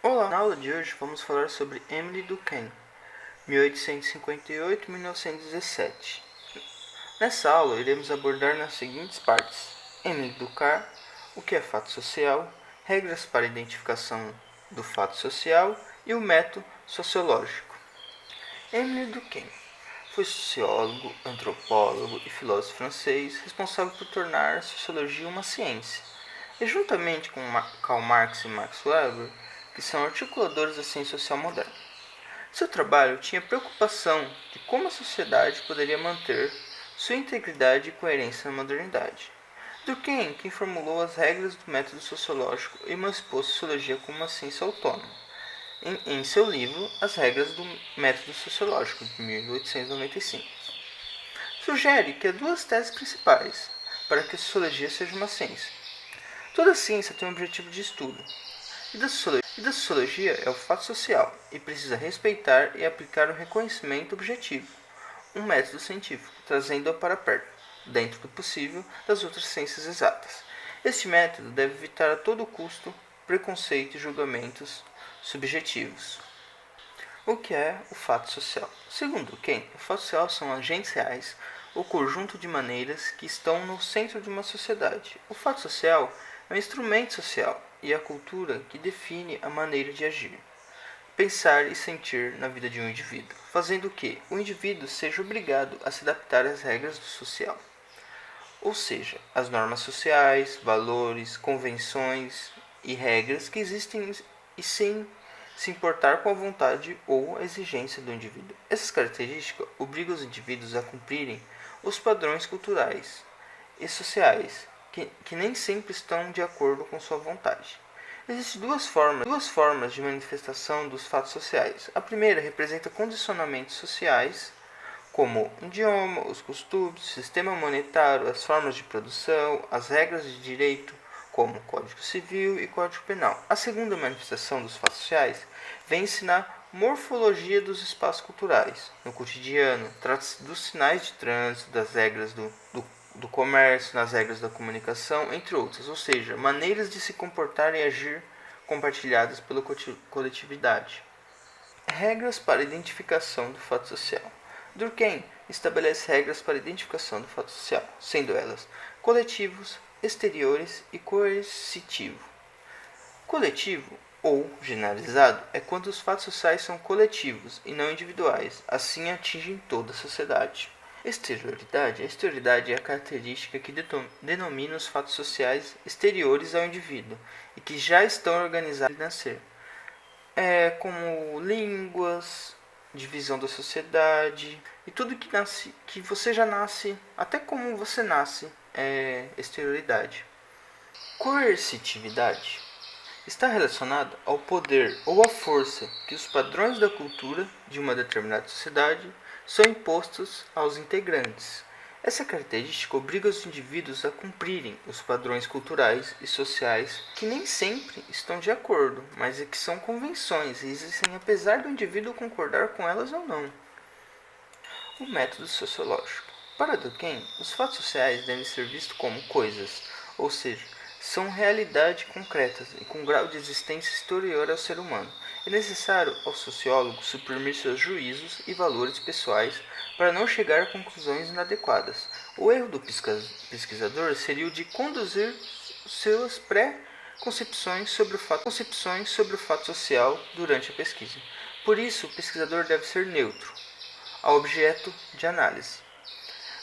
Olá! Na aula de hoje vamos falar sobre Émile Durkheim, 1858-1917. Nessa aula iremos abordar nas seguintes partes: Émile Durkheim, o que é fato social, regras para a identificação do fato social e o método sociológico. Émile Durkheim foi sociólogo, antropólogo e filósofo francês responsável por tornar a sociologia uma ciência. E juntamente com Karl Marx e Max Weber, que são articuladores da ciência social moderna. Seu trabalho tinha preocupação de como a sociedade poderia manter sua integridade e coerência na modernidade. Durkheim, quem formulou as regras do método sociológico e emancipou a sociologia como uma ciência autônoma, em seu livro As Regras do Método Sociológico, de 1895. Sugere que há duas teses principais para que a sociologia seja uma ciência. Toda ciência tem um objetivo de estudo, e da sociologia é o fato social, e precisa respeitar e aplicar o reconhecimento objetivo, um método científico, trazendo-a para perto, dentro do possível, das outras ciências exatas. Este método deve evitar a todo custo preconceito e julgamentos subjetivos. O que é o fato social? Segundo quem, o fato social são agentes reais, ou conjunto de maneiras que estão no centro de uma sociedade. O fato social é um instrumento social e a cultura que define a maneira de agir, pensar e sentir na vida de um indivíduo, fazendo que o indivíduo seja obrigado a se adaptar às regras do social, ou seja, as normas sociais, valores, convenções e regras que existem e sem se importar com a vontade ou a exigência do indivíduo. Essas características obrigam os indivíduos a cumprirem os padrões culturais e sociais que nem sempre estão de acordo com sua vontade. Existem duas formas de manifestação dos fatos sociais. A primeira representa condicionamentos sociais, como o idioma, os costumes, o sistema monetário, as formas de produção, as regras de direito, como Código Civil e Código Penal. A segunda manifestação dos fatos sociais vem-se na morfologia dos espaços culturais. No cotidiano, trata-se dos sinais de trânsito, das regras do comércio, nas regras da comunicação, entre outras, ou seja, maneiras de se comportar e agir compartilhadas pela coletividade. Regras para a identificação do fato social. Durkheim estabelece regras para a identificação do fato social, sendo elas coletivos, exteriores e coercitivo. Coletivo ou generalizado é quando os fatos sociais são coletivos e não individuais, assim atingem toda a sociedade. Exterioridade. A exterioridade é a característica que denomina os fatos sociais exteriores ao indivíduo e que já estão organizados ao nascer. Como línguas, divisão da sociedade e tudo que você já nasce, até como você nasce, é exterioridade. Coercitividade está relacionada ao poder ou à força que os padrões da cultura de uma determinada sociedade são impostos aos integrantes. Essa característica obriga os indivíduos a cumprirem os padrões culturais e sociais que nem sempre estão de acordo, mas que são convenções e existem apesar do indivíduo concordar com elas ou não. O método sociológico. Para Durkheim, os fatos sociais devem ser vistos como coisas, ou seja, são realidade concretas e com grau de existência exterior ao ser humano. É necessário ao sociólogo suprimir seus juízos e valores pessoais para não chegar a conclusões inadequadas. O erro do pesquisador seria o de conduzir suas pré-concepções sobre o fato social durante a pesquisa. Por isso, o pesquisador deve ser neutro ao objeto de análise.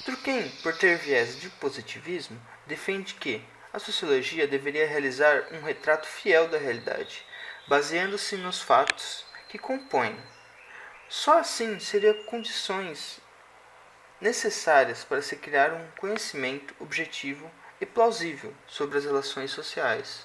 Durkheim, por ter viés de positivismo, defende que a sociologia deveria realizar um retrato fiel da realidade, baseando-se nos fatos que compõem. Só assim seriam condições necessárias para se criar um conhecimento objetivo e plausível sobre as relações sociais.